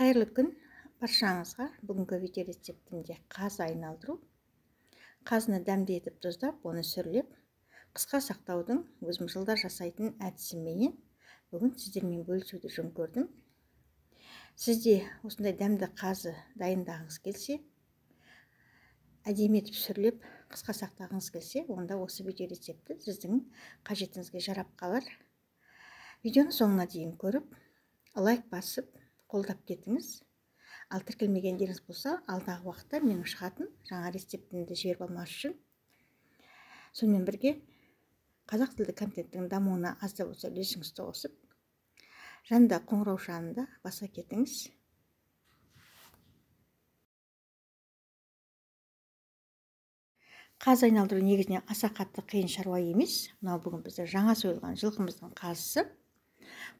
Қайырлы күн баршаңызға. Бүгінгі видео рецептімде қаз айналдыру. Қазыны дәмді етіп тұздап, оны сүрлеп, қысқа сақтаудың өзім жылда жасайтын әдісімен бүгін сіздермен бөлісуді жөн көрдім. Сізде осындай дәмді қазы дайындағыңыз келсе, әдемі етіп сүрлеп, қысқа сақтағыңыз келсе, онда осы видео рецепті сіздің қажетіңізге жарап қалар. Видеоны соңына дейін көріп, лайк басып, қолдап кетіңіз. Ал тіркелмегендеріңіз болса, алдағы уақытта менің шығатын жаңа рецептімді жіберіп алмас үшін. Сонымен бірге қазақ тілді контенттің дамуына аз да болса үлесіңізді қосып, жанында қоңырау шанында баса кетіңіз. Қаз айналдыру негізінен аса қатты қиын шаруа емес. Мынау бүгін біздің жаңа сойылған жылқымыздың қазысы.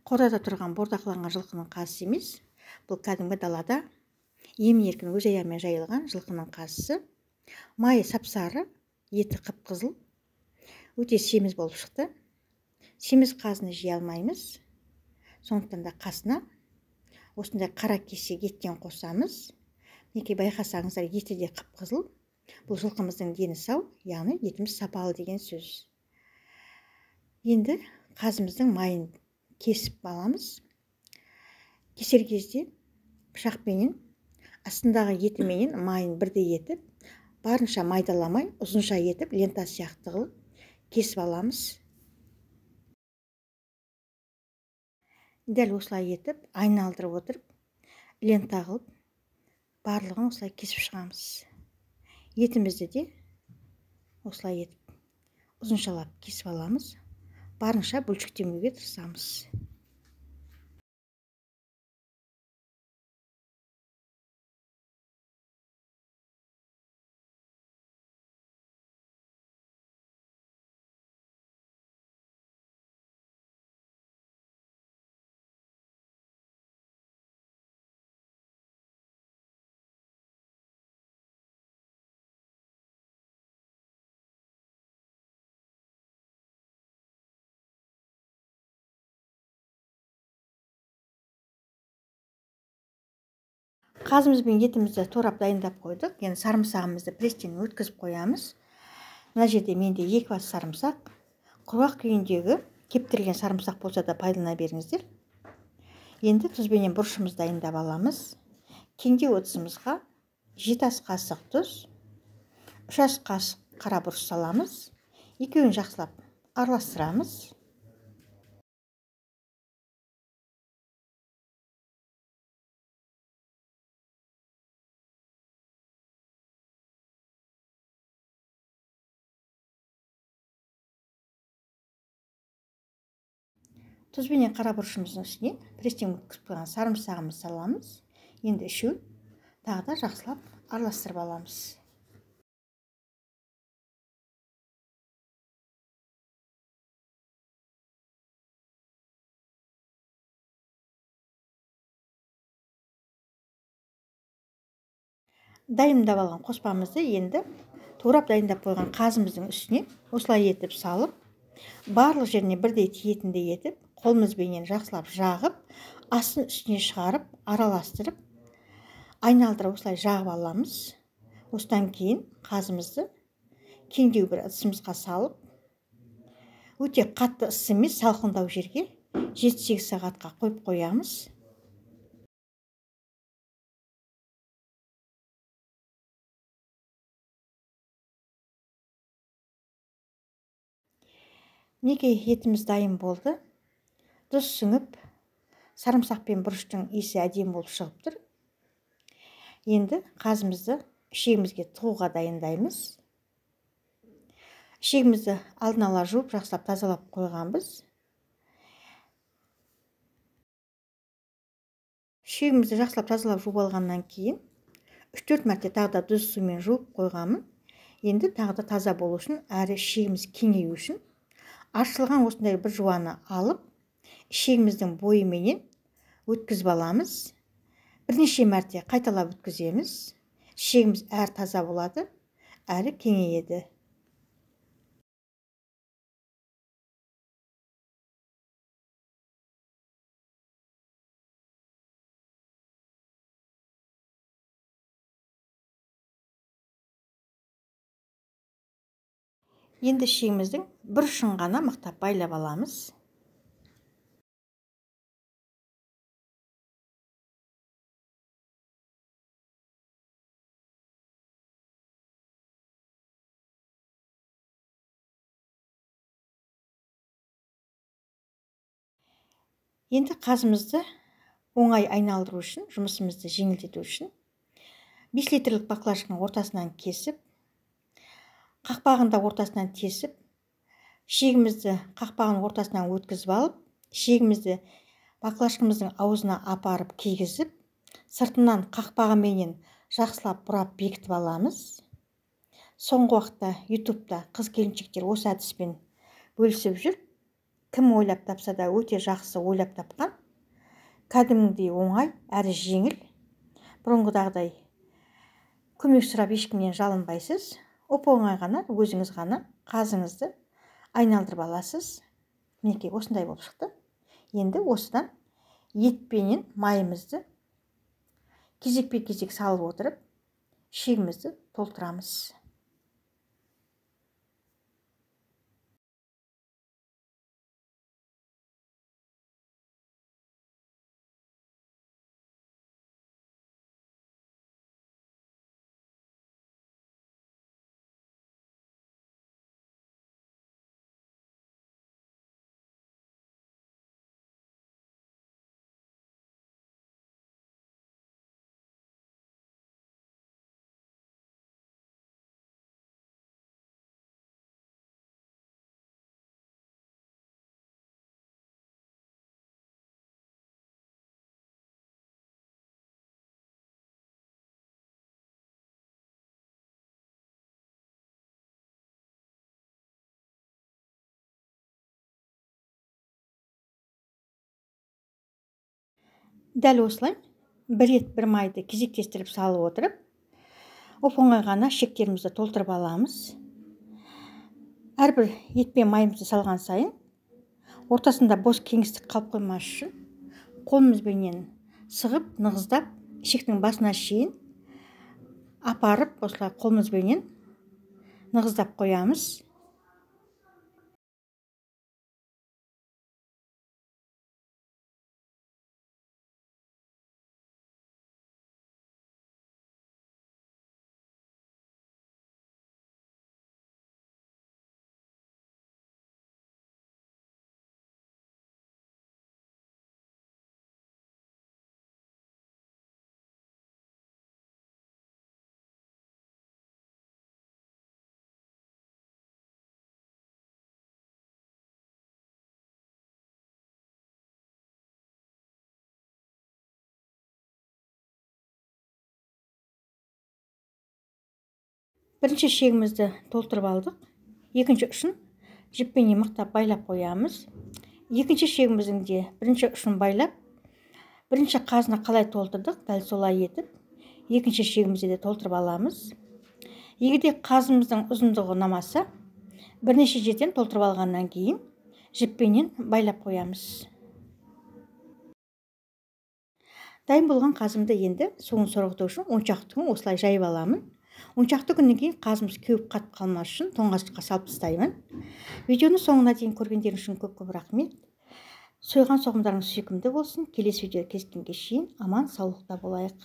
Қорада тұрған бордақыланған жылқының қазысы емес. Бұл кәдімгі далада емін-еркін өз аяғымен жайылған жылқының қазысы. Майы сап-сары, еті қып-қызыл, өте семіз болып шықты. Семіз қазыны жей алмаймыз. Сондықтан да қасына осындай қара кесек еттен қосамыз. Неке байқасаңыздар, еті де қып-қызыл. Бұл жылқымыздың дені сау, яғни етіміз сапалы деген сөз. Енді қазымыздың майын кесіп аламыз. Кесер кезде пышақпенен астындағы етіменен майын бірдей етіп, барынша майдаламай, ұзынша етіп, лента сияқты қылып кесіп аламыз. Дәл осылай етіп, айналдырып отырып, лента қылып, барлығын осылай кесіп шығамыз. Етімізді де осылай етіп, ұзыншалап кесіп аламыз. Барынша бөлшектемеуге тырысамыз. Қазымыз бен етімізді турап дайындап қойдық. Енді сарымсағымызды пресстен өткізіп қоямыз. Мына жерде менде 2 бас сарымсақ. Құрғақ күйіндегі кептірілген сарымсақ болса да пайдалана беріңіздер. Енді тұзбенен бұрышымызды дайындап аламыз. Кеңде отызымызға 7 ас қасық тұз, 3 ас қасық қара бұрыш саламыз. Екеуін жақсылап араластырамыз. Тұз бенен қара бұрышымыздың үстіне пресстен өткізіп қойған сарымсағымызды саламыз. Енді үшеуін тағы да жақсылап араластырып аламыз. Дайындап алған қоспамызды енді турап дайындап қойған қазымыздың үстіне осылай етіп салып, барлық жеріне бірдей тиетіндей етіп, қолымызбенен жақсылап жағып, астын үстіне шығарып, араластырып, айналдырып осылай жағып аламыз. Осыдан кейін қазымызды кеңдеу бір ыдысымызға салып, өте қатты ыссы емес, салқындау жерге 7-8 сағатқа қойып қоямыз. Неке етіміз дайын болды. Тұз сіңіп, сарымсақ пен бұрыштың иісі әдемі болып шығып тұр. Енді қазымызды ішегімізге тығуға дайындаймыз. Ішегімізді алдын ала жуып, жақсылап тазалап қойғанбыз. Ішегімізді жақсылап тазалап жуып алғаннан кейін 3-4 мәрте тағы да тұз сумен жуып қойғанмын. Енді тағы да таза болу үшін, әрі ішегіміз кеңею үшін ашылған осындай бір жуаны алып, ішегіміздің бойыменен өткізіп аламыз. Бірнеше мәрте қайталап өткіземіз. Ішегіміз әрі таза болады, әрі кеңейеді. Енді шегіміздің бір ұшын ғана мықтап байлап аламыз. Енді қазымызды оңай айналдыру үшін, жұмысымызды жеңілдету үшін 5 литрлік баклажканың ортасынан кесіп, қақпағында ортасынан тесіп, шегімізді қақпағының ортасынан өткізіп алып, шегімізді баклажкамыздың аузына апарып кигізіп, сыртынан қақпағыменен жақсылап бұрап бекітіп аламыз. Соңғы уақытта YouTube'да қыз-келіншектер осы әдіспен бөлісіп жүр. Кім ойлап тапса да өте жақсы ойлап тапқан. Кәдімгідей оңай, әрі жеңіл. Бұрынғыдағыдай көмек сұрап ешкімнен жалынбайсыз. Оп-оңай ғана өзіңіз ғана қазыңызды айналдырып аласыз. Мінекей осындай болып шықты. Енді осыдан етпенен майымызды кезекпе-кезек салып отырып, шегімізді толтырамыз. Дәл осылай бір рет бір майды кезектестіріп салып отырып, оп-оңай ғана шектерімізді толтырып аламыз. Әрбір етпен майымызды салған сайын ортасында бос кеңістік қалып қоймас үшін қолымызбенен сығып, нығыздап, шектің басына шейін апарып, осылай қолымызбенен нығыздап қоямыз. Бірінші шегімізді толтырып алдық. Екінші ұшын жіппенен мықтап байлап қоямыз. Екінші шегіміздің де бірінші ұшын байлап, бірінші қазына қалай толтырдық, дәл солай етіп, екінші шегімізді де толтырып аламыз. Егерде қазымыздың ұзындығы ұнамаса, бірнеше жерден толтырып алғаннан кейін жіппенен байлап қоямыз. Дайын болған қазымды енді суын сорғыту үшін 10 шақты күн осылай жайып аламын. 10 шақты күннен кейін қазымыз кеуіп қатып қалмас үшін тоңазытқышқа салып тастаймын. Видеоны соңына дейін көргендеріңіз үшін көп рахмет. Сойған соғымдарыңыз сүйкімді болсын. Келесі видео кездескенге шейін аман саулықта болайық.